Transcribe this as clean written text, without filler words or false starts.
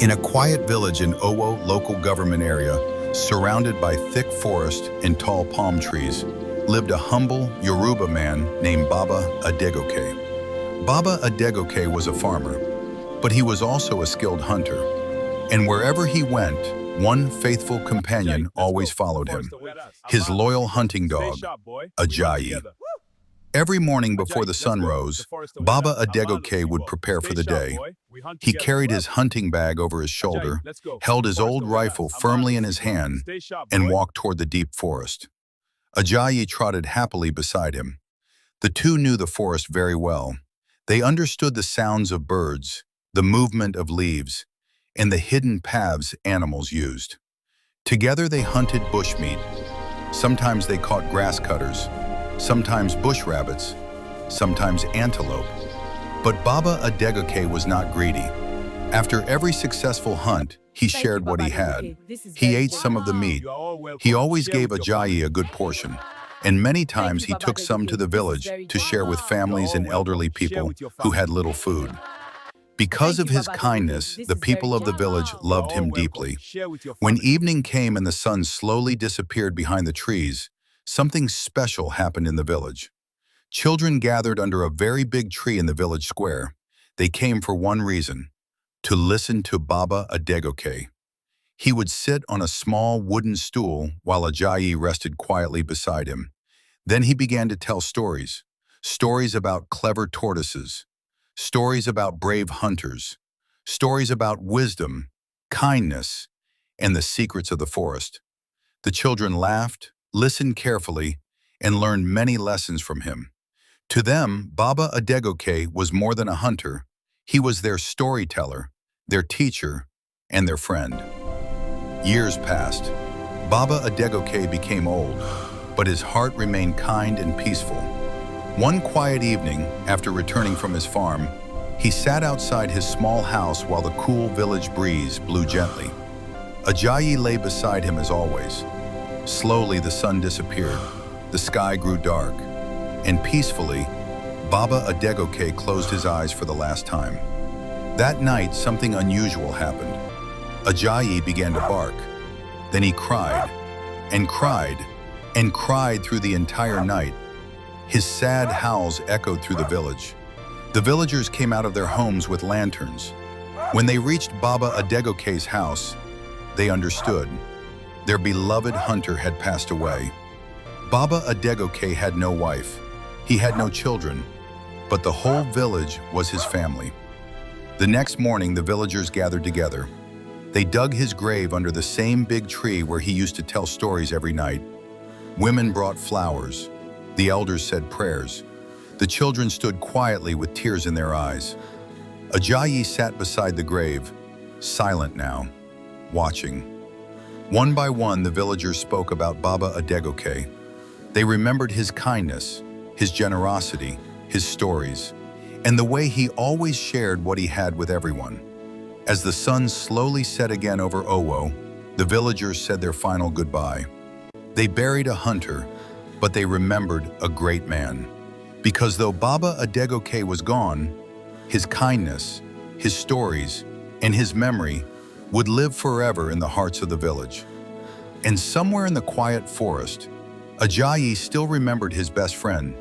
In a quiet village in Owo Local Government Area, surrounded by thick forest and tall palm trees, lived a humble Yoruba man named Baba Adegoke. Baba Adegoke was a farmer, but he was also a skilled hunter. And wherever he went, one faithful companion always followed him, his loyal hunting dog, Ajayi. Every morning before the sun rose, Baba Adegoke would prepare for the day. He carried his hunting bag over his shoulder, held his old rifle firmly in his hand, and walked toward the deep forest. Ajayi trotted happily beside him. The two knew the forest very well. They understood the sounds of birds, the movement of leaves, and the hidden paths animals used. Together they hunted bushmeat. Sometimes they caught grass cutters, sometimes bush rabbits, sometimes antelope. But Baba Adegoke was not greedy. After every successful hunt, he shared what he had. He ate some of the meat. He always gave Ajayi a good portion, and many times he took some to the village to share with families and elderly people who had little food. Because of his kindness, the people of the village loved him deeply. When evening came and the sun slowly disappeared behind the trees, something special happened in the village. Children gathered under a very big tree in the village square. They came for one reason: to listen to Baba Adegoke. He would sit on a small wooden stool while Ajayi rested quietly beside him. Then he began to tell stories. Stories about clever tortoises, stories about brave hunters, stories about wisdom, kindness, and the secrets of the forest. The children laughed, listened carefully, and learned many lessons from him. To them, Baba Adegoke was more than a hunter. He was their storyteller, their teacher, and their friend. Years passed. Baba Adegoke became old, but his heart remained kind and peaceful. One quiet evening, after returning from his farm, he sat outside his small house while the cool village breeze blew gently. Ajayi lay beside him as always. Slowly the sun disappeared, the sky grew dark, and peacefully, Baba Adegoke closed his eyes for the last time. That night, something unusual happened. Ajayi began to bark. Then he cried, and cried, and cried through the entire night. His sad howls echoed through the village. The villagers came out of their homes with lanterns. When they reached Baba Adegoke's house, they understood. Their beloved hunter had passed away. Baba Adegoke had no wife. He had no children, but the whole village was his family. The next morning, the villagers gathered together. They dug his grave under the same big tree where he used to tell stories every night. Women brought flowers. The elders said prayers. The children stood quietly with tears in their eyes. Ajayi sat beside the grave, silent now, watching. One by one, the villagers spoke about Baba Adegoke. They remembered his kindness, his generosity, his stories, and the way he always shared what he had with everyone. As the sun slowly set again over Owo, the villagers said their final goodbye. They buried a hunter, but they remembered a great man. Because though Baba Adegoke was gone, his kindness, his stories, and his memory would live forever in the hearts of the village. And somewhere in the quiet forest, Ajayi still remembered his best friend,